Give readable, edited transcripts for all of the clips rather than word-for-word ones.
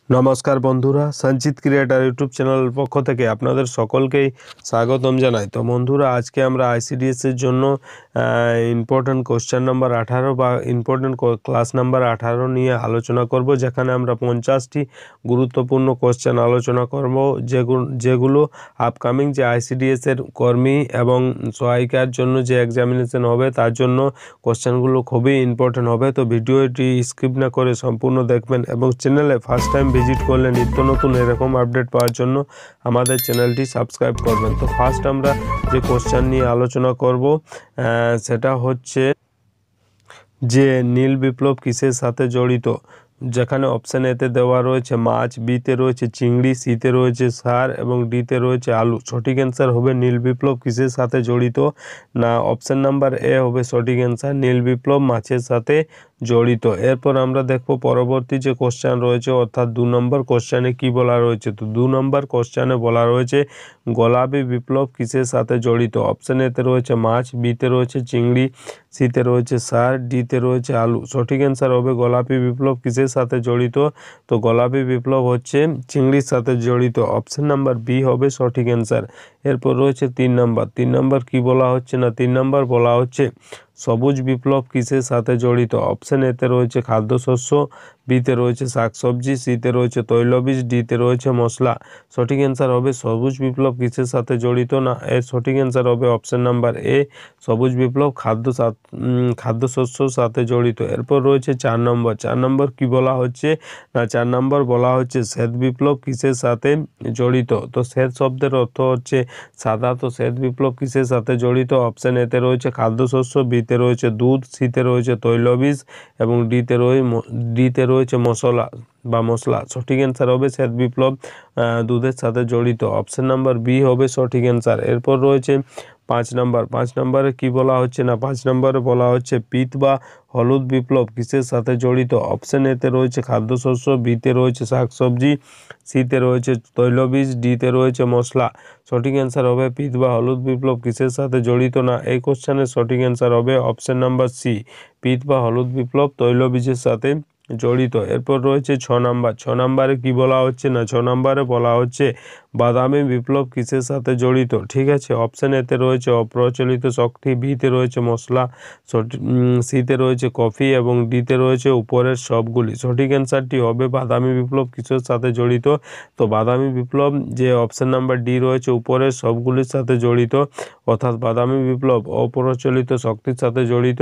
নমস্কার বন্ধুরা, সঞ্চিত ক্রিয়েটার ইউটিউব চ্যানেলের পক্ষ থেকে আপনাদের সকলকেই স্বাগতম জানাই। তো বন্ধুরা, আজকে আমরা আইসিডিএস এর জন্য ইম্পর্টেন্ট কোশ্চেন নাম্বার 18 বা ইম্পর্টেন্ট ক্লাস নাম্বার 18 নিয়ে আলোচনা করব, যেখানে আমরা 50টি গুরুত্বপূর্ণ কোশ্চেন আলোচনা করব, যেগুলো আপকামিং যে আইসিডিএস এর কর্মী এবং সহায়িকার জন্য যে এক্সামিনেশন হবে তার জন্য কোশ্চেনগুলো খুবই ইম্পর্টেন্ট হবে। তো ভিডিওটি স্কিপ না করে সম্পূর্ণ দেখবেন এবং চ্যানেলে ফার্স্ট টাইম ভিজিট করলে নিত্য নতুন এরকম আপডেট পাওয়ার জন্য আমাদের চ্যানেলটি সাবস্ক্রাইব করবেন। তো ফার্স্ট আমরা যে কোশ্চেন নিয়ে আলোচনা করব সেটা হচ্ছে যে নীল বিপ্লব কিসের সাথে জড়িত, যেখানে অপশান এতে দেওয়া রয়েছে মাছ, বিতে রয়েছে চিংড়ি, সিতে রয়েছে সার এবং ডিতে রয়েছে আলু। সঠিক অ্যান্সার হবে নীল বিপ্লব কিসের সাথে জড়িত, না অপশান নাম্বার এ হবে সঠিক অ্যান্সার, নীল বিপ্লব মাছের সাথে জড়িত। এরপর আমরা দেখব পরবর্তী যে কোশ্চেন রয়েছে, অর্থাৎ 2 নম্বর কোশ্চেনে কি বলা রয়েছে। তো 2 নম্বর কোশ্চেনে বলা রয়েছে গোলাপী বিপ্লব কিসের সাথে জড়িত। অপশান এতে রয়েছে মাছ, বিতে রয়েছে চিংড়ি, সিতে রয়েছে সার, ডিতে রয়েছে আলু। সঠিক অ্যান্সার হবে গোলাপী বিপ্লব কিসের সাথে জড়িত, তো গোলাপী বিপ্লব হচ্ছে চিংড়ির সাথে জড়িত। অপশান নাম্বার বি হবে সঠিক অ্যান্সার। এরপর রয়েছে 3 নম্বর। 3 নম্বর কি বলা হচ্ছে, না 3 নম্বর বলা হচ্ছে সবুজ বিপ্লব কিসের সাথে জড়িত। অপশান এতে রয়েছে খাদ্যশস্য, বিতে রয়েছে শাকসবজি, সিতে রয়েছে তৈলবীজ, ডিতে রয়েছে মশলা। সঠিক অ্যান্সার হবে সবুজ বিপ্লব কিসের সাথে জড়িত, না এর সঠিক অ্যান্সার হবে অপশান নাম্বার এ, সবুজ বিপ্লব খাদ্যশস্যর সাথে জড়িত। এরপর রয়েছে 4 নম্বর। 4 নম্বর কি বলা হচ্ছে, না 4 নম্বর বলা হচ্ছে শ্বেত বিপ্লব কিসের সাথে জড়িত। তো শ্বেত শব্দের অর্থ হচ্ছে সাদা, তো শ্বেত বিপ্লব কিসের সাথে জড়িত। অপশান এতে রয়েছে খাদ্যশস্য, বিতে রয়েছে দুধ, সিতে রয়েছে তৈলবীজ এবং ডিতে রয়েছে মশলা। সঠিক অ্যান্সার হবে শ্বেত বিপ্লব দুধের সাথে জড়িত। অপশান নাম্বার বি হবে সঠিক অ্যান্সার। এরপর রয়েছে 5 নম্বর। 5 নম্বরে কি বলা হচ্ছে, না 5 নম্বরে বলা হচ্ছে পিত বা হলুদ বিপ্লব কিসের সাথে জড়িত। অপশান এতে রয়েছে খাদ্যশস্য, বিতে রয়েছে শাকসবজি, সিতে রয়েছে তৈলবীজ, ডিতে রয়েছে মশলা। সঠিক অ্যান্সার হবে পিত বা হলুদ বিপ্লব কিসের সাথে জড়িত, না এই কোশ্চেনের সঠিক অ্যান্সার হবে অপশান নাম্বার সি, পিত বা হলুদ বিপ্লব তৈলবীজের সাথে জড়িত। এরপর রয়েছে 6 নম্বর। 6 নম্বরে কি বলা হচ্ছে, না 6 নম্বরে বলা হচ্ছে বাদামি বিপ্লব কিসের সাথে জড়িত। ঠিক আছে, অপশান এতে রয়েছে অপ্রচলিত শক্তি, বিতে রয়েছে মশলা, সিতে রয়েছে কফি এবং ডিতে রয়েছে উপরের সবগুলি। সঠিক অ্যান্সারটি হবে বাদামি বিপ্লব কিসের সাথে জড়িত, তো বাদামি বিপ্লব যে অপশান নাম্বার ডি রয়েছে উপরের সবগুলির সাথে জড়িত, অর্থাৎ বাদামি বিপ্লব অপ্রচলিত শক্তির সাথে জড়িত,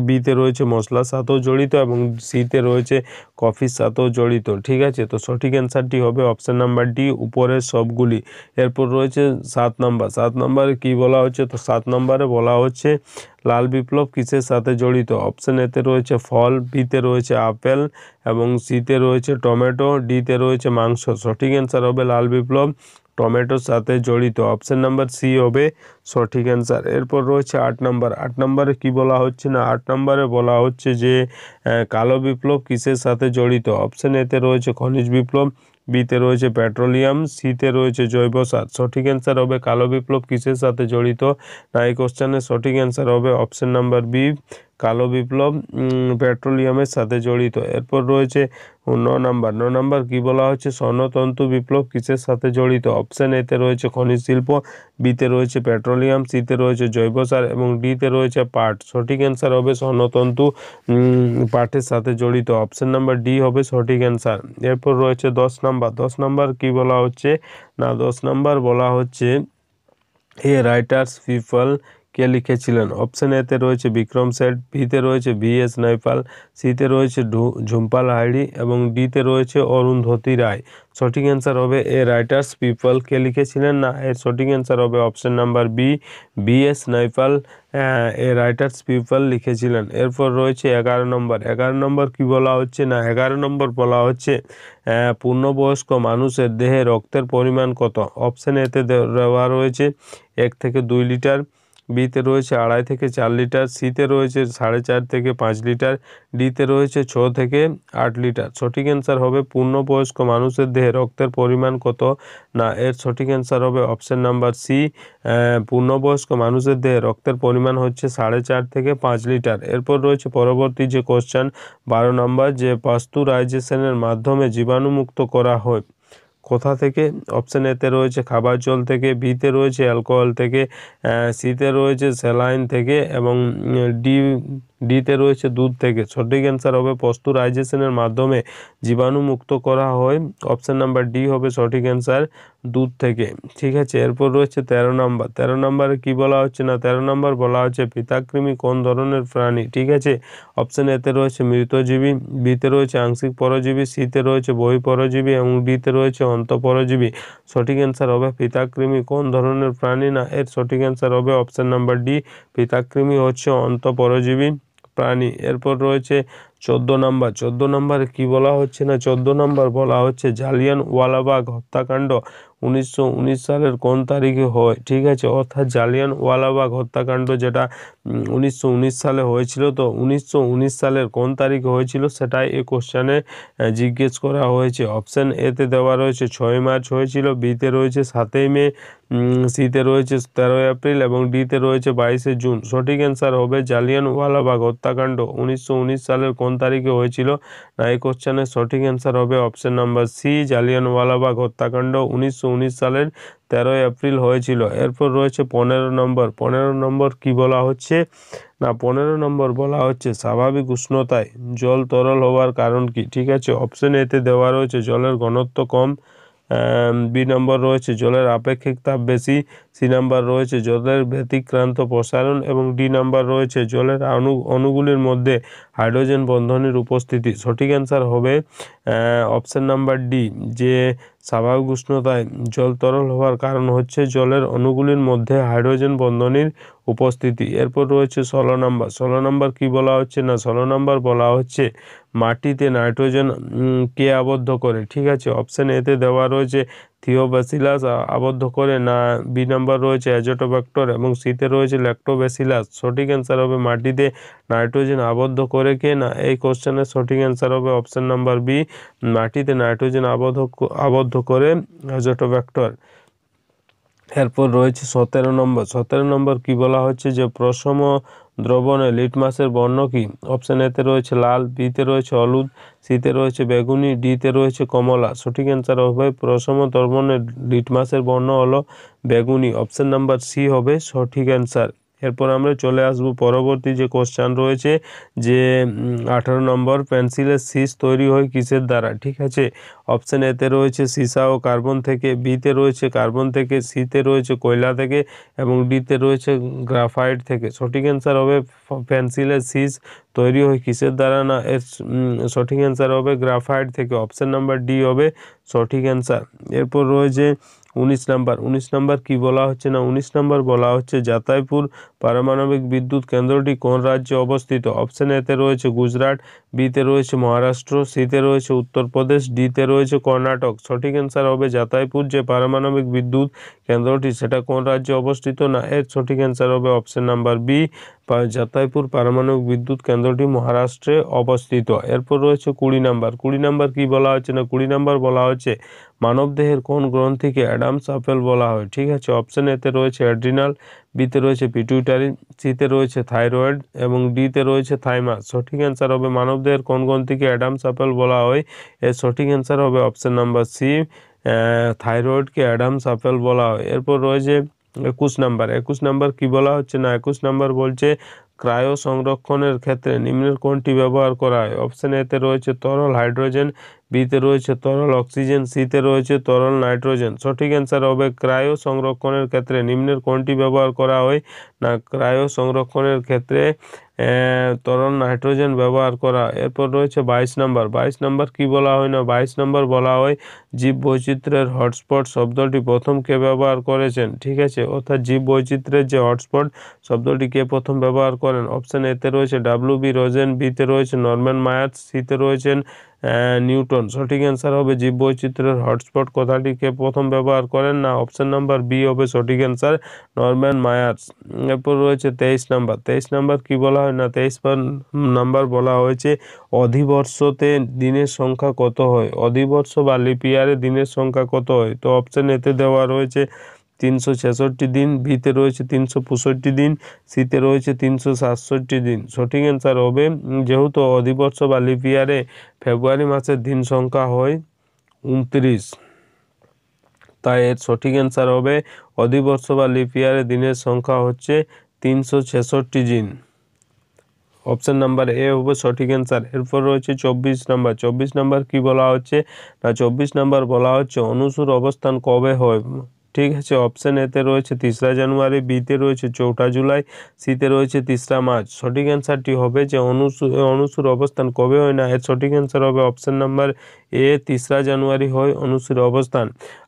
বিতে রয়েছে মশলার সাথেও জড়িত এবং সিতে রয়েছে কফির সাথেও জড়িত। ঠিক আছে, তো সঠিক অ্যান্সারটি হবে অপশান নাম্বার ডি উপরের সবগুলি। এরপর রয়েছে 7 নম্বর। 7 নম্বরে কি বলা হচ্ছে, তো 7 নম্বরে বলা হচ্ছে লাল বিপ্লব কিসের সাথে জড়িত। অপশান এতে রয়েছে ফল, বিতে রয়েছে আপেল এবং সিতে রয়েছে টমেটো, ডিতে রয়েছে মাংস। সঠিক অ্যান্সার হবে লাল বিপ্লব টমেটোর সাথে জড়িত। অপশান নাম্বার সি হবে সঠিক অ্যান্সার। এরপর রয়েছে 8 নম্বর। 8 নম্বরে কি বলা হচ্ছে, না 8 নম্বরে বলা হচ্ছে যে কালো বিপ্লব কিসের সাথে জড়িত। অপশান এতে রয়েছে খনিজ বিপ্লব, বিতে রয়েছে পেট্রোলিয়াম, সিতে রয়েছে জৈব সার। সঠিক অ্যান্সার হবে কালো বিপ্লব কিসের সাথে জড়িত, না এই কোশ্চেনের সঠিক অ্যান্সার হবে অপশান নাম্বার বি, কালো বিপ্লব পেট্রোলিয়ামের সাথে জড়িত। এরপর রয়েছে 9 নম্বর। 9 নম্বর কি বলা হচ্ছে স্বর্ণতন্তু বিপ্লব কিসের সাথে জড়িত। অপশান এতে রয়েছে খনিজ শিল্প, বিতে রয়েছে পেট্রোলিয়াম, সিতে রয়েছে জৈব সার এবং ডিতে রয়েছে পাট। সঠিক অ্যান্সার হবে স্বর্ণতন্তু পাটের সাথে জড়িত। অপশান নাম্বার ডি হবে সঠিক অ্যান্সার। এরপর রয়েছে 10 নম্বর। 10 নম্বর কি বলা হচ্ছে, না 10 নম্বর বলা হচ্ছে এ রাইটার্স পিপল কে লিখেছিলেন। অপশান এতে রয়েছে বিক্রম শেঠ, বিতে রয়েছে VS নাইপাল, সিতে রয়েছে ঝুম্পা লাহিড়ী এবং ডিতে রয়েছে অরুন্ধতী রায়। সঠিক অ্যান্সার হবে এ রাইটার্স পিপল কে লিখেছিলেন, না এর সঠিক অ্যান্সার হবে option number B, VS Naipaul এ রাইটার্স পিপল লিখেছিলেন। এরপর রয়েছে 11 নম্বর। 11 নম্বর কি বলা হচ্ছে, না 11 নম্বর বলা হচ্ছে পূর্ণবয়স্ক মানুষের দেহে রক্তের পরিমাণ কত। অপশান এতে দেওয়া রয়েছে 1 থেকে 2 লিটার, বিতে রয়েছে 2.5 থেকে 4 লিটার, সিতে রয়েছে 4.5 থেকে 5 লিটার, ডিতে রয়েছে 6 থেকে 8 লিটার। সঠিক অ্যান্সার হবে পূর্ণবয়স্ক মানুষের দেহে রক্তের পরিমাণ কত? না, এর সঠিক অ্যান্সার হবে অপশন নাম্বার সি। পূর্ণবয়স্ক মানুষের দেহে রক্তের পরিমাণ হচ্ছে 4.5 থেকে 5 লিটার। এরপর রয়েছে পরবর্তী যে কোশ্চেন 12 নম্বর, যে পাস্তুরাইজেশনের মাধ্যমে জীবাণুমুক্ত করা হয় কোথা থেকে? অপশন এতে রয়েছে খাবার জল থেকে, বিতে রয়েছে অ্যালকোহল থেকে, সিতে রয়েছে স্যালাইন থেকে এবং ডিতে রয়েছে দুধ থেকে। সঠিক অ্যান্সার হবে পাস্তুরাইজেশনের মাধ্যমে জীবাণুমুক্ত করা হয়, অপশন নাম্বার ডি হবে সঠিক অ্যান্সার, দুধ থেকে। ঠিক আছে, এরপর রয়েছে 13 নম্বর। 13 নম্বরে কি বলা হচ্ছে? না, 13 নম্বর বলা হচ্ছে পিতাকৃমি কোন ধরনের প্রাণী? ঠিক আছে, অপশন এতে রয়েছে মৃতজীবী, বিতে রয়েছে আংশিক পরজীবী, সিতে রয়েছে বহিঃপরজীবী এবং ডিতে রয়েছে অন্তঃপরজীবী। সঠিক অ্যান্সার হবে পিতাকৃমি কোন ধরনের প্রাণী? না, এর সঠিক অ্যান্সার হবে অপশন নাম্বার ডি, পিতাকৃমি হচ্ছে অন্তঃপরজীবী প্রাণী। এরপর রয়েছে 14 নম্বর। 14 নম্বরে কি বলা হচ্ছে? না, 14 নম্বর বলা হচ্ছে জালিয়ানওয়ালাবাগ হত্যাকাণ্ড 1919 সালের কোন তারিখে হয়? ঠিক আছে, অর্থাৎ জালিয়ানওয়ালাবাগ হত্যাকাণ্ড যেটা 1919 সালে হয়েছিল, তো 1919 সালের কোন তারিখে হয়েছিল সেটাই এই কোশ্চেনে জিজ্ঞেস করা হয়েছে। অপশন এতে দেওয়া রয়েছে 6 মার্চ হয়েছিল, বিতে রয়েছে 7 মে, সিতে রয়েছে 13 এপ্রিল এবং ডিতে রয়েছে 22 জুন। সঠিক অ্যান্সার হবে জালিয়ানওয়ালাবাগ হত্যাকাণ্ড 1919 সালের কোন তারিখে হয়েছিল? না, এই কোশ্চেনের সঠিক অ্যান্সার হবে অপশন নাম্বার সি, জালিয়ানওয়ালাবাগ হত্যাকাণ্ড 1919 সালের 13 এপ্রিল হয়েছিল। এরপর রয়েছে 15 নম্বর। 15 নম্বর কি বলা হচ্ছে? না, 15 নম্বর বলা হচ্ছে স্বাভাবিক উষ্ণতায় জল তরল হওয়ার কারণ কি? ঠিক আছে, অপশন এতে দেওয়া রয়েছে জলের ঘনত্ব কম, বি নম্বর রয়েছে জলের আপেক্ষিক তাপ বেশি, সি নাম্বার রয়েছে জলের ব্যতিক্রান্ত প্রসারণ এবং ডি নাম্বার রয়েছে জলের অণুগুলির মধ্যে হাইড্রোজেন বন্ধনের উপস্থিতি। সঠিক অ্যান্সার হবে অপশন নাম্বার ডি, যে স্বাভাবিক উষ্ণতায় জল তরল হওয়ার কারণ হচ্ছে জলের অণুগুলির মধ্যে হাইড্রোজেন বন্ধনের উপস্থিতি। এরপর রয়েছে 16 নম্বর। 16 নম্বর কি বলা হচ্ছে? না, 16 নম্বর বলা হচ্ছে মাটিতে নাইট্রোজেন কে আবদ্ধ করে? ঠিক আছে, অপশন এতে দেওয়া রয়েছে থিওব্যাসিলাস আবদ্ধ করে, না বি নাম্বার রয়েছে অ্যাজোটোব্যাক্টর এবং সিতে রয়েছে ল্যাক্টোব্যাসিলাস। সঠিক অ্যান্সার হবে মাটিতে নাইট্রোজেন আবদ্ধ করে কে? না, এই কোশ্চেনের সঠিক অ্যান্সার হবে অপশন নাম্বার বি, মাটিতে নাইট্রোজেন আবদ্ধ করে অ্যাজোটোব্যাক্টর। এরপর রয়েছে 17 নম্বর। 17 নম্বর কি বলা হচ্ছে? যে প্রশম দ্রবণে লিটমাসের বর্ণ কি? অপশন এতে রয়েছে লাল, বিতে রয়েছে হলুদ, সিতে রয়েছে বেগুনি, ডিতে রয়েছে কমলা। সঠিক অ্যান্সার হবে প্রশম দ্রবণে লিটমাসের বর্ণ হলো বেগুনি, অপশন নাম্বার সি হবে সঠিক অ্যান্সার। এরপর আমরা চলে আসব পরবর্তী যে কোশ্চেন রয়েছে, যে 18 নম্বর, পেন্সিলের শীষ তৈরি হয় কিসের দ্বারা? ঠিক আছে, অপশন এতে রয়েছে সীসা ও কার্বন থেকে, বিতে রয়েছে কার্বন থেকে, সিতে রয়েছে কয়লা থেকে এবং ডিতে রয়েছে গ্রাফাইট থেকে। সঠিক অ্যান্সার হবে পেন্সিলের শীষ তৈরি হয় কিসের দ্বারা? না, এর সঠিক অ্যান্সার হবে গ্রাফাইট থেকে, অপশন নাম্বার ডি হবে সঠিক অ্যান্সার। এরপর রয়েছে 19 নাম্বার। 19 নাম্বার কি বলা হচ্ছে? না, 19 নাম্বার বলা হচ্ছে জাতাইপুর পারমাণবিক বিদ্যুৎ কেন্দ্রটি কোন রাজ্যে অবস্থিত? অপশন এতে রয়েছে গুজরাট, বিতে রয়েছে মহারাষ্ট্র, সিতে রয়েছে উত্তরপ্রদেশ, ডিতে রয়েছে কর্ণাটক। সঠিক অ্যান্সার হবে জাতাইপুর যে পারমাণবিক বিদ্যুৎ কেন্দ্রটি সেটা কোন রাজ্যে অবস্থিত? না, এর সঠিক অ্যান্সার হবে অপশন নাম্বার বি, জাতাইপুর পারমাণবিক বিদ্যুৎ কেন্দ্রটি মহারাষ্ট্রে অবস্থিত। এরপর রয়েছে 20 নাম্বার। 20 নাম্বার কি বলা হচ্ছে? না, 20 নাম্বার বলা হচ্ছে মানবদেহের কোন গ্রন্থিকে অ্যাডামস আপেল বলা হয়? ঠিক আছে, অপশন এতে রয়েছে অ্যাড্রিনাল, বিতে রয়েছে পিটুইটারি, সিতে রয়েছে থাইরয়েড এবং ডিতে রয়েছে থাইমাস। সঠিক অ্যান্সার হবে মানবদেহের কোন গ্রন্থিকে অ্যাডামস আপেল বলা হয়? এর সঠিক অ্যান্সার হবে অপশন নাম্বার সি, থাইরয়েডকে অ্যাডামস আপেল বলা হয়। এরপর রয়েছে 21 নাম্বার। 21 নাম্বার কি বলা হচ্ছে? না, 21 নাম্বার বলছে ক্রায়ো সংরক্ষণের ক্ষেত্রে নিম্নের কোনটি ব্যবহার করা হয়? অপশন এতে রয়েছে তরল হাইড্রোজেন, বিতে রয়েছে তরল অক্সিজেন, সিতে রয়েছে তরল নাইট্রোজেন। সঠিক অ্যান্সার হবে ক্রায়ো সংরক্ষণের ক্ষেত্রে নিম্নের কোনটি ব্যবহার করা হয়? না, ক্রায়ো সংরক্ষণের ক্ষেত্রে তরল নাইট্রোজেন ব্যবহার করা। এরপর রয়েছে 22 নাম্বার। 22 নাম্বার কি বলা হয়? না, 22 নাম্বার বলা হয় জীব বৈচিত্র্যের হটস্পট শব্দটি প্রথম কে ব্যবহার করেছেন? ঠিক আছে, অর্থাৎ জীব বৈচিত্র্যের যে হটস্পট শব্দটি কে প্রথম ব্যবহার করেন? অপশন এতে রয়েছে ডাব্লিউ বি রোজেন, বিতে রয়েছে নরম্যান মায়ার্স, সিতে রয়েছেন নিউটন। সঠিক অ্যান্সার হবে জীববৈচিত্র্যের হটস্পট কথাটিকে প্রথম ব্যবহার করেন না, অপশন নাম্বার বি হবে সঠিক অ্যান্সার, নরম্যান মায়ার্স। এরপর রয়েছে 23 নাম্বার। 23 নাম্বার কি বলা হয় না, 23 নাম্বার বলা হয়েছে অধিবর্ষতে দিনের সংখ্যা কত হয়, অধিবর্ষ বা লিপ ইয়ারে দিনের সংখ্যা কত হয়। তো অপশন এতে দেওয়া রয়েছে 366 দিন, বিতে রয়েছে 365 দিন, সিতে রয়েছে 367 দিন। সঠিক অ্যান্সার হবে যেহেতু অধিবর্ষ বা লিপ ইয়ারে ফেব্রুয়ারি মাসের দিন সংখ্যা হয় 29, তাই এর সঠিক অ্যান্সার হবে অধিবর্ষ বা লিপ ইয়ারে দিনের সংখ্যা হচ্ছে 366 দিন। অপশন নাম্বার এ হবে সঠিক অ্যান্সার। এরপর রয়েছে 24 নাম্বার। 24 নাম্বার কি বলা হচ্ছে না, 24 নাম্বার বলা হচ্ছে অনুসুর অবস্থান কবে হয়। ঠিক আছে, অপশন এতে রয়েছে 3রা জানুয়ারি, বিতে রয়েছে 4টা জুলাই, সিতে রয়েছে 3রা মার্চ। সঠিক অ্যান্সারটি হবে যে অনুসুর অবস্থান কবে হয় না, এর সঠিক অ্যান্সার হবে অপশন নাম্বার এ, 3রা জানুয়ারি হয় অনুসুর অবস্থান।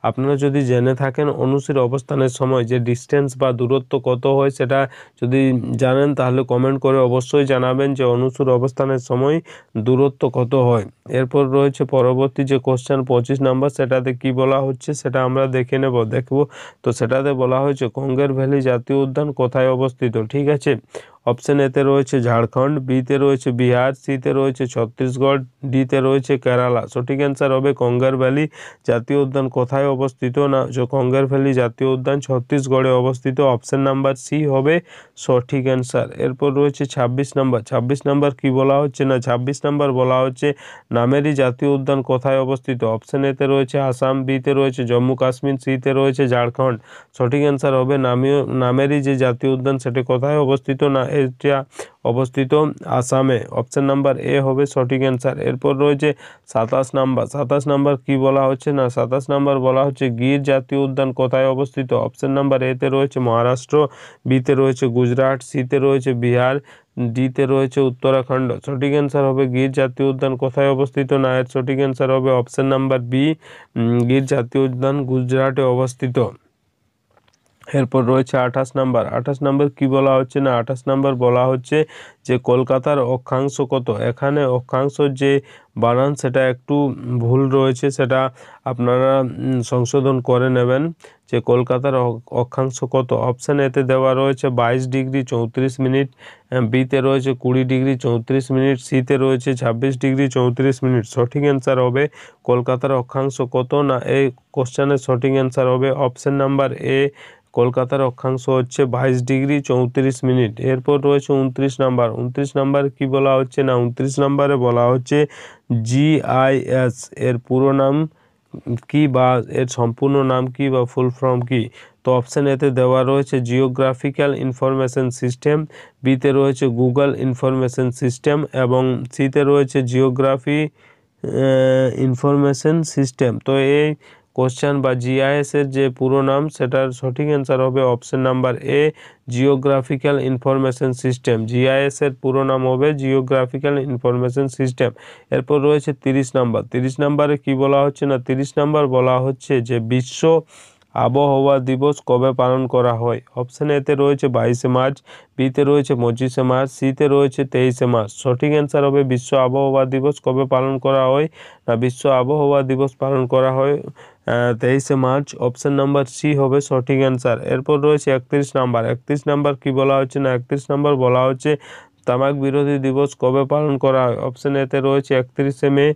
আপনারা যদি জেনে থাকেন অনুসুর অবস্থানের সময় যে ডিস্টেন্স বা দূরত্ব কত হয়, সেটা যদি জানেন তাহলে কমেন্ট করে অবশ্যই জানাবেন যে অনুসুর অবস্থানের সময় দূরত্ব কত হয়। এরপর রয়েছে পরবর্তী যে কোশ্চেন 25 নাম্বার, সেটাতে কি বলা হচ্ছে সেটা আমরা দেখব। তো সেটাতে বলা হয়েছে কঙ্গের ভ্যালি জাতীয় উদ্যান কোথায় অবস্থিত। ঠিক আছে, অপশন এতে রয়েছে ঝাড়খণ্ড, বিতে রয়েছে বিহার, সিতে রয়েছে ছত্তিশগড়, ডিতে রয়েছে কেরালা। সঠিক অ্যান্সার হবে কঙ্গের ভ্যালি জাতীয় উদ্যান কোথায় অবস্থিত না, কঙ্গের ভ্যালি জাতীয় উদ্যান ছত্তিশগড়ে অবস্থিত। অপশন নাম্বার সি হবে সঠিক অ্যান্সার। এরপর রয়েছে 26 নাম্বার। 26 নাম্বার কি বলা হচ্ছে না, 26 নাম্বার বলা হচ্ছে নামেরি জাতীয় উদ্যান কোথায় অবস্থিত। অপশন এতে রয়েছে আসাম, বিতে রয়েছে জম্মু কাশ্মীর, সিতে রয়েছে ঝাড়খণ্ড। সঠিক অ্যান্সার হবে নামেরি যে জাতীয় উদ্যান সেটি কোথায় অবস্থিত না, এটা অবস্থিত আসামে। অপশন নাম্বার এ হবে সঠিক অ্যান্সার। এরপর রয়েছে 27 নাম্বার। 27 নাম্বার কি বলা হচ্ছে না, 27 নাম্বার বলা হচ্ছে গির জাতীয় উদ্যান কোথায় অবস্থিত। অপশন নাম্বার এতে রয়েছে মহারাষ্ট্র, বিতে রয়েছে গুজরাট, সিতে রয়েছে বিহার, ডিতে রয়েছে উত্তরাখণ্ড। সঠিক অ্যান্সার হবে গির জাতীয় উদ্যান কোথায় অবস্থিত না, এর সঠিক অ্যান্সার হবে অপশন নাম্বার বি, গির জাতীয় উদ্যান গুজরাটে অবস্থিত। এরপর রয়েছে 28 নাম্বার। 28 নাম্বার কি বলা হচ্ছে না, 28 নাম্বার বলা হচ্ছে যে কলকাতার অক্ষাংশ কত। এখানে অক্ষাংশ যে বানান সেটা একটু ভুল রয়েছে, সেটা আপনারা সংশোধন করে নেবেন যে কলকাতার অক্ষাংশ কত। অপশান এতে দেওয়া রয়েছে 22 ডিগ্রি 34 মিনিট, বিতে রয়েছে 20 ডিগ্রি 34 মিনিট, সিতে রয়েছে 26 ডিগ্রি 34 মিনিট। সঠিক অ্যান্সার হবে কলকাতার অক্ষাংশ কত না, এই কোশ্চেনের সঠিক অ্যান্সার হবে অপশান নাম্বার এ, কলকাতার অক্ষাংশ হচ্ছে 22 ডিগ্রি 34 মিনিট। এরপর রয়েছে 29 নাম্বার। 29 নাম্বার কি বলা হচ্ছে না, 29 নাম্বারে বলা হচ্ছে GIS এর পুরো নাম কি বা এর সম্পূর্ণ নাম কি বা ফুল ফর্ম কি। তো অপশান এতে দেওয়া রয়েছে জিওগ্রাফিক্যাল ইনফরমেশন সিস্টেম, বিতে রয়েছে গুগল ইনফরমেশন সিস্টেম এবং সিতে রয়েছে জিওগ্রাফি ইনফরমেশন সিস্টেম। তো এই কোশ্চেন বা GIS এর যে পুরো নাম সেটার সঠিক অ্যান্সার হবে অপশন নাম্বার এ, জিওগ্রাফিক্যাল ইনফরমেশন সিস্টেম। GIS এর পুরো নাম হবে জিওগ্রাফিক্যাল ইনফরমেশন সিস্টেম। এরপর রয়েছে 30 নাম্বার। 30 নাম্বারে কি বলা হচ্ছে না, 30 নাম্বার বলা হচ্ছে যে বিশ্ব আবহাওয়া দিবস কবে পালন করা হয়। অপশান এতে রয়েছে 22শে মার্চ, বিতে রয়েছে 25শে মার্চ, সিতে রয়েছে 23শে মার্চ। সঠিক অ্যান্সার হবে বিশ্ব আবহাওয়া দিবস কবে পালন করা হয় না, বিশ্ব আবহাওয়া দিবস পালন করা হয় 23শে মার্চ। অপশান নাম্বার সি হবে সঠিক অ্যান্সার। এরপর রয়েছে 31 নাম্বার। 31 নাম্বার কি বলা হচ্ছে না, 31 নাম্বার বলা হচ্ছে তামাক বিরোধী দিবস কবে পালন করা হয়। অপশান এতে রয়েছে 31শে মে,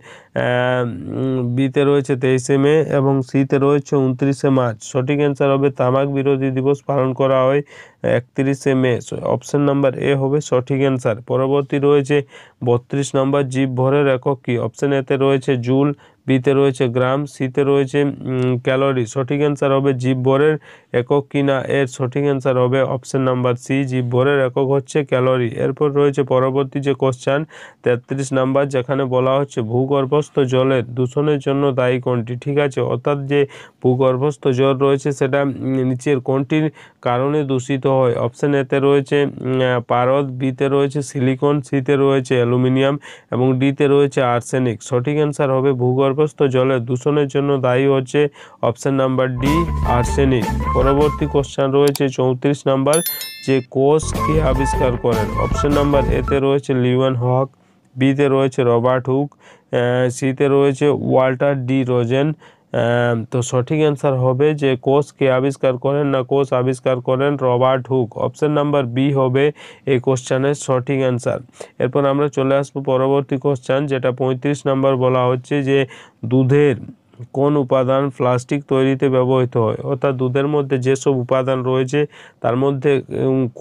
বিতে রয়েছে 23শে মে এবং সিতে রয়েছে 29শে মার্চ। সঠিক অ্যান্সার হবে তামাক বিরোধী দিবস পালন করা হয় 31শে মে। অপশান নাম্বার এ হবে সঠিক অ্যান্সার। পরবর্তী রয়েছে 32 নম্বর, জীব ভরের একক কি। অপশান এতে রয়েছে জুল, বিতে রয়েছে গ্রাম, সিতে রয়েছে ক্যালোরি। সঠিক অ্যান্সার হবে জীব ভরের একক কিনা, এর সঠিক অ্যান্সার হবে অপশান নাম্বার সি, জীব ভরের একক হচ্ছে ক্যালোরি। এরপর রয়েছে পরবর্তী যে কোশ্চেন 33 নাম্বার, যেখানে বলা হচ্ছে ভূগর্ভস্থ জলের দূষণের জন্য দায়ী কোনটি। ঠিক আছে, অর্থাৎ যে ভূগর্ভস্থ জল রয়েছে সেটা নিচের কোনটির কারণে দূষিত হয়। অপশান এতে রয়েছে পারদ, বিতে রয়েছে সিলিকন, সিতে রয়েছে অ্যালুমিনিয়াম এবং ডিতে রয়েছে আর্সেনিক। সঠিক অ্যান্সার হবে ভূগর্ভস্থ জলের দূষণের জন্য দায়ী হচ্ছে অপশান নাম্বার ডি, আর্সেনিক। পরবর্তী কোশ্চেন রয়েছে 34 নাম্বার, যে কোষ কে আবিষ্কার করেন। অপশান নাম্বার এতে রয়েছে লিওয়েন হক, বিতে রয়েছে রবার্ট হুক, সিতে রয়েছে ওয়াল্টার ডি রোজেন। তো সঠিক অ্যান্সার হবে যে কোষ কে আবিষ্কার করেন, না কোষ আবিষ্কার করেন Robert Hooke. Option number B হবে এই কোশ্চেনের সঠিক অ্যান্সার। এরপর আমরা চলে আসবো পরবর্তী কোশ্চেন, যেটা 35 নাম্বার বলা হচ্ছে যে দুধের কোন উপাদান প্লাস্টিক তৈরিতে ব্যবহৃত হয়, অর্থাৎ দুধের মধ্যে যেসব উপাদান রয়েছে তার মধ্যে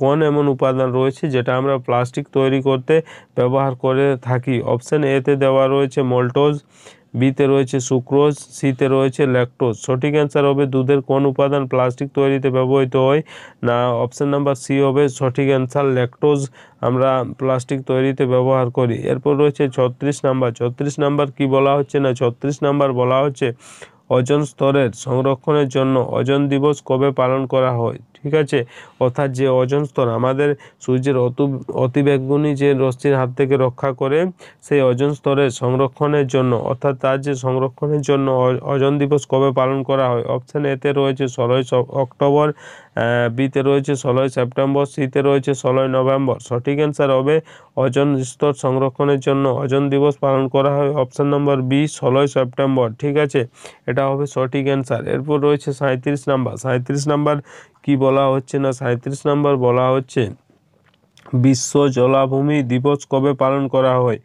কোন এমন উপাদান রয়েছে যেটা আমরা প্লাস্টিক তৈরি করতে ব্যবহার করে থাকি। অপশন এতে দেওয়া রয়েছে মল্টোজ, বিতে রয়েছে সুক্রোজ, সিতে রয়েছে ল্যাকটোজ। সঠিক অ্যান্সার হবে দুধের কোন উপাদান প্লাস্টিক তৈরিতে ব্যবহৃত হয়, না অপশন নাম্বার সি হবে সঠিক অ্যান্সার, ল্যাকটোজ আমরা প্লাস্টিক তৈরিতে ব্যবহার করি। এরপর রয়েছে 36 নাম্বার। 36 নাম্বার কি বলা হচ্ছে, না 36 নাম্বার বলা হচ্ছে ওজোন স্তরের সংরক্ষণের জন্য ওজোন দিবস কবে পালন করা হয়। ঠিক আছে, অর্থাৎ যে ওজোন স্তর আমাদের সূর্যের অতিবেগুনি যে রশ্মির হাত থেকে রক্ষা করে, সেই ওজোন স্তরের সংরক্ষণের জন্য, অর্থাৎ তার যে সংরক্ষণের জন্য ওজোন দিবস কবে পালন করা হয়। অপশান এতে রয়েছে 16ই অক্টোবর, বিতে রয়েছে 16ই সেপ্টেম্বর, সিতে রয়েছে 16ই নভেম্বর। সঠিক অ্যান্সার হবে ওজোন স্তর সংরক্ষণের জন্য ওজোন দিবস পালন করা হয় অপশান নম্বর বি 16ই সেপ্টেম্বর। ঠিক আছে, এটা হবে সঠিক অ্যান্সার। এরপর রয়েছে 37 নাম্বার। 37 নাম্বার কি বলা হচ্ছে, না 37 নাম্বার বলা হচ্ছে বিশ্ব জলাভূমি দিবস কবে পালন করা হয়।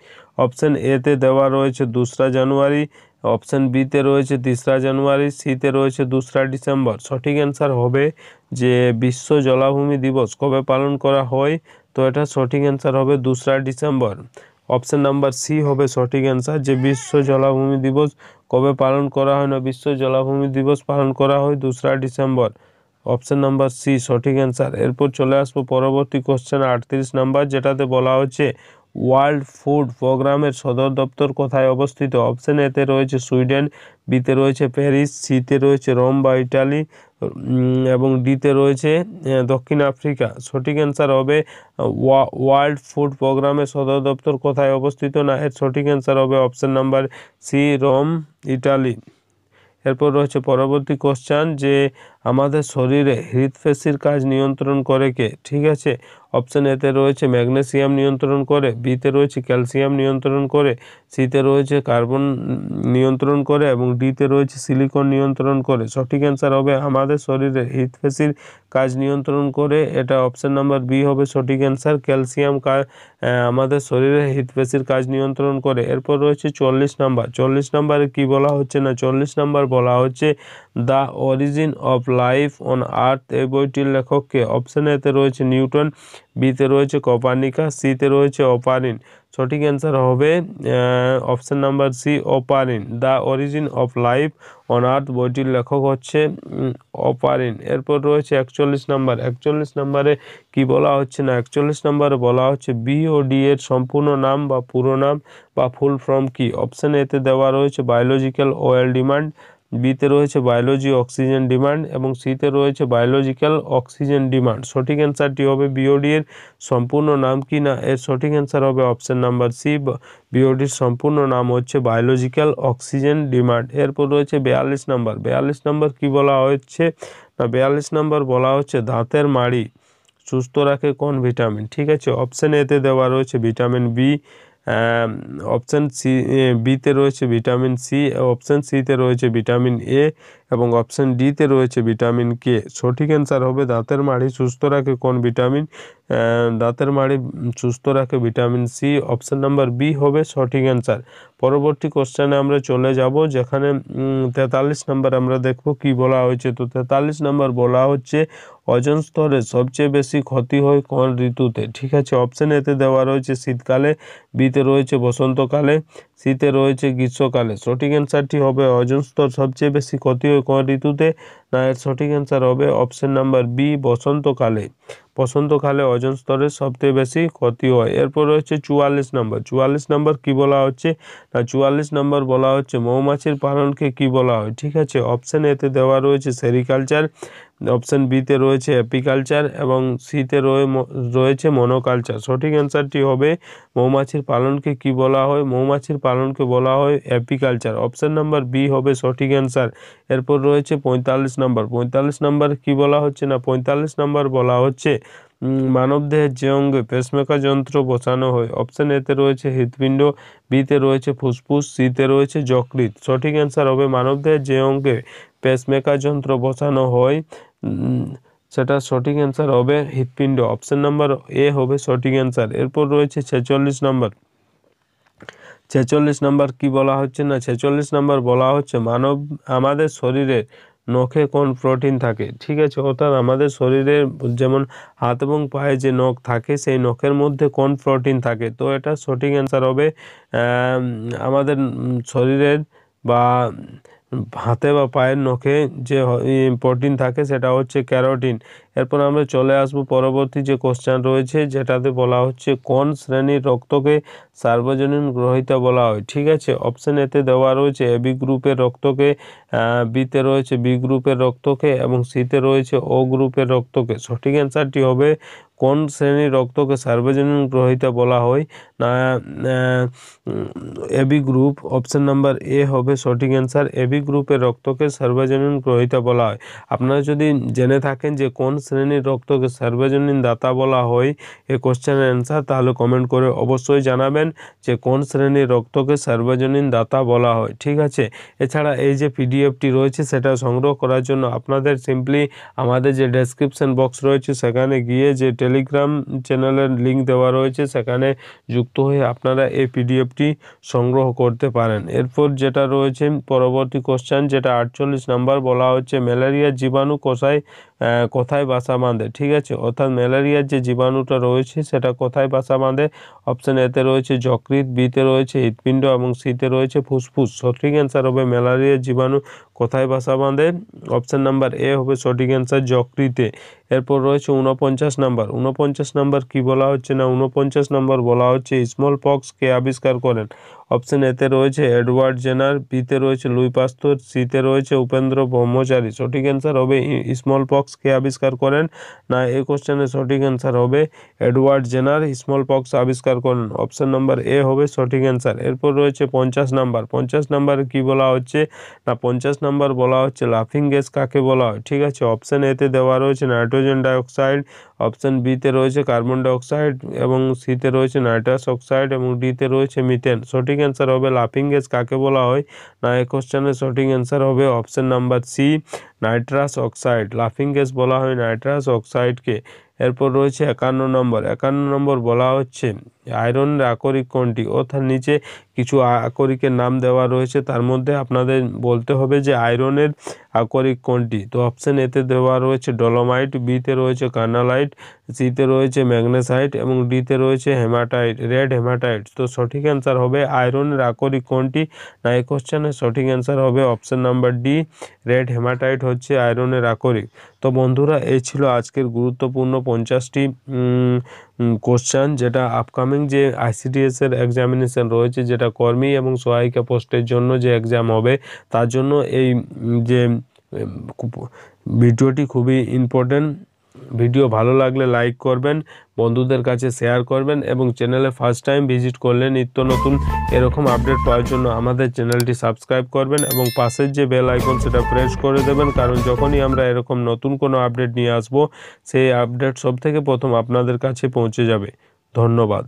অপশান এতে দেওয়া রয়েছে 2রা জানুয়ারি, অপশান বিতে রয়েছে 3রা জানুয়ারি, সিতে রয়েছে 2রা ডিসেম্বর। সঠিক অ্যান্সার হবে যে বিশ্ব জলাভূমি দিবস কবে পালন করা হয়, তো এটা সঠিক অ্যান্সার হবে 2রা ডিসেম্বর। অপশান নাম্বার সি হবে সঠিক অ্যান্সার, যে বিশ্ব জলাভূমি দিবস কবে পালন করা হয়, না বিশ্ব জলাভূমি দিবস পালন করা হয় 2রা ডিসেম্বর। অপশান নাম্বার সি সঠিক অ্যান্সার। এরপর চলে আসবো পরবর্তী কোশ্চেন 38 নাম্বার, যেটাতে বলা হচ্ছে ওয়ার্ল্ড ফুড প্রোগ্রামের সদর দপ্তর কোথায় অবস্থিত। অপশান এতে রয়েছে সুইডেন, বিতে রয়েছে প্যারিস, সিতে রয়েছে রোম বা ইটালি, এবং ডিতে রয়েছে দক্ষিণ আফ্রিকা। সঠিক অ্যান্সার হবে ওয়ার্ল্ড ফুড প্রোগ্রামের সদর দপ্তর কোথায় অবস্থিত, না এর সঠিক অ্যান্সার হবে option number C Rome, Italy. এরপর রয়েছে পরবর্তী কোশ্চেন, যে আমাদের শরীরে হৃদপেশির কাজ নিয়ন্ত্রণ করে কে। ঠিক আছে, অপশান এতে রয়েছে ম্যাগনেসিয়াম নিয়ন্ত্রণ করে, বিতে রয়েছে ক্যালসিয়াম নিয়ন্ত্রণ করে, সিতে রয়েছে কার্বন নিয়ন্ত্রণ করে, এবং ডিতে রয়েছে সিলিকন নিয়ন্ত্রণ করে। সঠিক অ্যান্সার হবে আমাদের শরীরে হৃদপেশির কাজ নিয়ন্ত্রণ করে, এটা অপশান নাম্বার বি হবে সঠিক অ্যান্সার, ক্যালসিয়াম আমাদের শরীরে হৃদপেশির কাজ নিয়ন্ত্রণ করে। এরপর রয়েছে 40 নাম্বার। 40 নাম্বারে কি বলা হচ্ছে, না 40 নাম্বার বলা হচ্ছে the origin of life on আর্থ এই বইটির লেখককে। অপশান এতে রয়েছে নিউটন, বিতে রয়েছে কোপার্নিকাস, সিতে রয়েছে অপারিন। সঠিক অ্যান্সার হবে option number C Oparin. The origin of life on earth বইটির লেখক হচ্ছে অপারিন। এরপর রয়েছে 41 নাম্বার। 41 নাম্বারে কি বলা হচ্ছে, না 41 নাম্বারে বলা হচ্ছে বিওডি এর সম্পূর্ণ নাম বা পুরো নাম বা ফুল ফর্ম কি। অপশান এতে দেওয়া রয়েছে বায়োলজিক্যাল অয়েল ডিমান্ড, বিতে রয়েছে বায়োলজি অক্সিজেন ডিমান্ড, এবং সিতে রয়েছে বায়োলজিক্যাল অক্সিজেন ডিমান্ড। সঠিক অ্যান্সারটি হবে বিওডি এর সম্পূর্ণ নাম কি, না এর সঠিক অ্যান্সার হবে অপশান নাম্বার সি, বিওডির সম্পূর্ণ নাম হচ্ছে বায়োলজিক্যাল অক্সিজেন ডিমান্ড। এরপর রয়েছে 42 নাম্বার। 42 নাম্বার কি বলা হচ্ছে, না 42 নাম্বার বলা হচ্ছে দাঁতের মাড়ি সুস্থ রাখে কোন ভিটামিন। ঠিক আছে, অপশান এতে দেওয়া রয়েছে ভিটামিন বি, অপশান সি বিতে রয়েছে ভিটামিন সি, অপশান সিতে রয়েছে ভিটামিন এ, এবং অপশান ডিতে রয়েছে ভিটামিন কে। সঠিক অ্যান্সার হবে দাঁতের মাড়ি সুস্থ রাখে কোন ভিটামিন, দাঁতের মাড়ি সুস্থ রাখে vitamin C. Option number B হবে সঠিক অ্যান্সার। পরবর্তী কোশ্চেনে আমরা চলে যাব, যেখানে 43 নাম্বার আমরা দেখব কি বলা হয়েছে। তো 43 নাম্বার বলা হচ্ছে ওজোন স্তরে সবচেয়ে বেশি ক্ষতি হয় কোন ঋতুতে। ঠিক আছে, অপশান এতে দেওয়া রয়েছে শীতকালে, বিতে রয়েছে বসন্তকালে, সিতে রয়েছে গ্রীষ্মকালে। সঠিক অ্যান্সারটি হবে ওজোন স্তর সবচেয়ে বেশি ক্ষতি হয় কোন ঋতুতে, না এর সঠিক অ্যান্সার হবে অপশান নাম্বার বি বসন্তকালে। বসন্তকালে ওজোন স্তরের সবচেয়ে বেশি ক্ষতি হয়। এরপর রয়েছে 44 নাম্বার। 44 নাম্বার কি বলা হচ্ছে, না 44 নাম্বার বলা হচ্ছে মৌমাছির পালনকে কি বলা হয়। ঠিক আছে, অপশান এতে দেওয়া রয়েছে সেরিকালচার, অপশান বিতে রয়েছে অ্যাপিকালচার, এবং সিতে রয়েছে মনোকালচার। সঠিক অ্যান্সারটি হবে মৌমাছির পালনকে কি বলা হয়, মৌমাছির পালনকে বলা হয় অ্যাপিকালচার। অপশান নাম্বার বি হবে সঠিক অ্যান্সার। এরপর রয়েছে 45 নাম্বার। 45 নাম্বার কি বলা হচ্ছে, না 45 নাম্বার বলা হচ্ছে মানবদেহের যে অঙ্গে পেসমেকার যন্ত্র বসানো হয়? অপশন এতে রয়েছে হৃৎপিণ্ড, বিতে রয়েছে ফুসফুস, সিতে রয়েছে যকৃৎ। সঠিক অ্যান্সার হবে মানবদেহের যে অঙ্গে পেসমেকার যন্ত্র বসানো হয় সেটা সঠিক অ্যান্সার হবে হৃৎপিণ্ড। অপশন নাম্বার এ হবে সঠিক অ্যান্সার। এরপর রয়েছে 46 নম্বর। 46 নম্বর কি বলা হচ্ছে না, 46 নম্বর বলা হচ্ছে আমাদের শরীরে নখে কোন প্রোটিন থাকে? ঠিক আছে, অর্থাৎ আমাদের শরীরে যেমন হাত এবং পায়ে যে নখ থাকে সেই নখের মধ্যে কোন প্রোটিন থাকে? তো এটা সঠিক অ্যান্সার হবে আমাদের শরীরের বা হাতে বা পায়ের নখে যে প্রোটিন থাকে সেটা হচ্ছে ক্যারোটিন। এরপর আমরা চলে আসবো পরবর্তী যে কোশ্চেন রয়েছে, যেটাতে বলা হচ্ছে কোন শ্রেণীর রক্তকে সার্বজনীন গ্রহিতা বলা হয়? ঠিক আছে, অপশন এতে দেওয়া রয়েছে এবি গ্রুপের রক্তকে, বিতে রয়েছে বি গ্রুপের রক্তকে এবং সিতে রয়েছে ও গ্রুপের রক্তকে। সঠিক অ্যান্সারটি হবে কোন শ্রেণীর রক্তকে সার্বজনীন গ্রহিতা বলা হয় না, AB group. Option number A হবে সঠিক অ্যান্সার। এবি গ্রুপের রক্তকে সার্বজনীন গ্রহিতা বলা হয়। আপনারা যদি জেনে থাকেন যে কোন শ্রেণীর রক্তকে সার্বজনীন দাতা বলা হয় এই কোশ্চেনের অ্যান্সার, তাহলে কমেন্ট করে অবশ্যই জানাবেন যে কোন শ্রেণীর রক্তকে সার্বজনীন দাতা বলা হয়। ঠিক আছে, এছাড়া এই যে পিডিএফটি রয়েছে সেটা সংগ্রহ করার জন্য আপনাদের সিম্পলি আমাদের যে ডেসক্রিপশন বক্স রয়েছে সেখানে গিয়ে যে টেলিগ্রাম চ্যানেলের লিঙ্ক দেওয়া রয়েছে সেখানে যুক্ত হয়ে আপনারা এই পিডিএফটি সংগ্রহ করতে পারেন। এরপর যেটা রয়েছে পরবর্তী কোশ্চেন, যেটা 48 নাম্বার বলা হচ্ছে ম্যালেরিয়ার জীবাণু কোথায় বাসা বাঁধে? ঠিক আছে, অর্থাৎ ম্যালেরিয়ার যে জীবাণুটা রয়েছে সেটা কোথায় বাসা বাঁধে? অপশন এতে রয়েছে যকৃৎ, বিতে রয়েছে হৃৎপিণ্ড এবং সিতে রয়েছে ফুসফুস। সঠিক অ্যান্সার হবে ম্যালেরিয়ার জীবাণু কোথায় বাসা বাঁধে? অপশন নাম্বার এ হবে সঠিক অ্যান্সার যকৃতে। এরপর রয়েছে 49 নাম্বার। 49 নাম্বার কি বলা হচ্ছে না, 49 নাম্বার বলা হচ্ছে স্মল পক্স কে আবিষ্কার করেন? অপশন এতে রয়েছে এডওয়ার্ড জেনার, বিতে রয়েছে লুই পাস্তুর, সিতে রয়েছে উপেন্দ্র ব্রহ্মচারী। সঠিক অ্যান্সার হবে স্মল পক্স কে আবিষ্কার করেন না, এই কোশ্চেনের সঠিক অ্যান্সার হবে এডওয়ার্ড জেনার স্মল পক্স আবিষ্কার করেন। অপশন নাম্বার এ হবে সঠিক অ্যান্সার। এরপর রয়েছে 50 নাম্বার। 50 নাম্বার কি বলা হচ্ছে না, 50 নাম্বার বলা হচ্ছে লাফিং গ্যাস কাকে বলা হয়? ঠিক আছে, অপশন এতে দেওয়া রয়েছে নাইট্রোজেন ডাইঅক্সাইড, অপশন বিতে রয়েছে কার্বন ডাইঅক্সাইড এবং সিতে রয়েছে নাইট্রাস অক্সাইড এবং ডিতে রয়েছে মিথেন। সঠিক অ্যান্সার হবে লাফিং গ্যাস কাকে বলা হয় না, এই কোশ্চেনের সঠিক অ্যান্সার হবে option number C nitrous oxide. লাফিং গ্যাস বলা হয় নাইট্রাস অক্সাইডকে। এরপর রয়েছে 51 নম্বর। 51 নম্বর বলা হচ্ছে আয়রনের আকরিক কোনটি? অর্থাৎ নিচে কিছু আকরিকের নাম দেওয়া রয়েছে, তার মধ্যে আপনাদের বলতে হবে যে আয়রনের আকরিক কোনটি। তো অপশন এতে দেওয়া রয়েছে ডলোমাইট, বিতে রয়েছে কার্নালাইট, সিতে রয়েছে ম্যাগনেসাইট এবং ডিতে রয়েছে হেমাটাইট, রেড হেমাটাইট। তো সঠিক অ্যান্সার হবে আয়রনের আকরিক কোনটি না, এই কোশ্চেনের সঠিক অ্যান্সার হবে option number D red hematite হচ্ছে আয়রনের আকরিক। তো বন্ধুরা, এই ছিল আজকের গুরুত্বপূর্ণ 50টি কোশ্চেন, যেটা আপকামিং যে আইসিডিএস এর এক্সামিনেশন রয়েছে, যেটা কর্মী এবং সহায়িকা পোস্টের জন্য যে এক্সাম হবে তার জন্য এই যে ভিডিওটি খুবই ইম্পর্টেন্ট। ভিডিও ভালো লাগলে লাইক করবেন, বন্ধুদের কাছে শেয়ার করবেন এবং চ্যানেলে ফার্স্ট টাইম ভিজিট করলে নিত্য নতুন এরকম আপডেট পাওয়ার জন্য আমাদের চ্যানেলটি সাবস্ক্রাইব করবেন এবং পাশের যে বেল আইকন সেটা প্রেস করে দেবেন, কারণ যখনই আমরা এরকম নতুন কোনো আপডেট নিয়ে আসব সেই আপডেট সবথেকে প্রথম আপনাদের কাছে পৌঁছে যাবে। ধন্যবাদ।